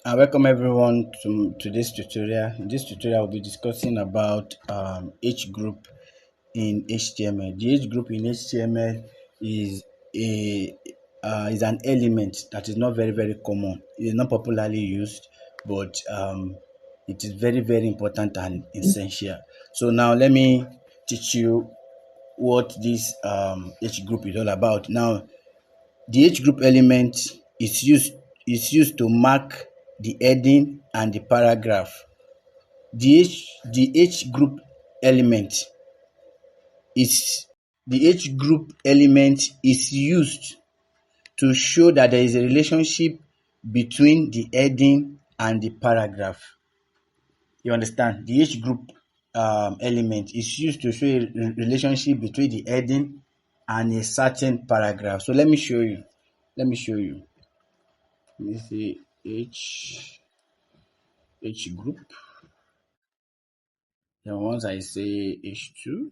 Welcome everyone to this tutorial. In this tutorial, we'll be discussing about age group in HTML. The age group in HTML is a is an element that is not very common. It is not popularly used, but it is very important and essential. So now let me teach you what this age group is all about. Now, the age group element is used to mark the heading and the paragraph. The age group element is the age group element is used to show that there is a relationship between the heading and the paragraph. You understand? The age group element is used to show a relationship between the heading and a certain paragraph. So let me show you. Let me show you. Let me see H group. Then once I say H2,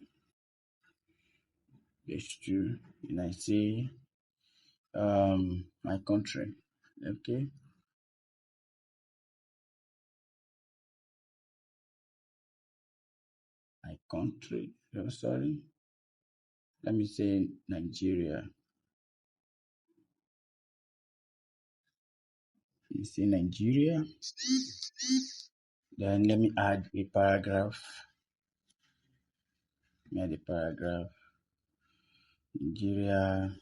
and I say my country. Okay, my country. Oh, sorry. Let me say Nigeria. Let me say Nigeria. Then let me add a paragraph. Let me add a paragraph. Nigeria.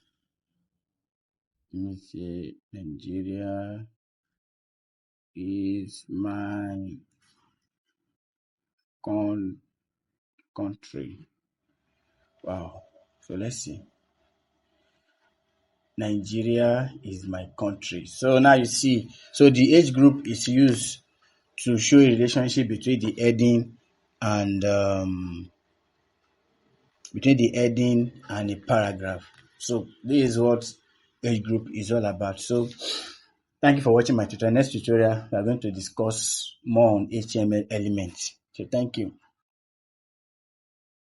Let me say Nigeria is my con- country. Wow. So let's see. Nigeria is my country. So now you see, so the age group is used to show a relationship and between the heading and the paragraph. So this is what age group is all about. So thank you for watching my tutorial. Next tutorial, we are going to discuss more on HTML elements. So thank you.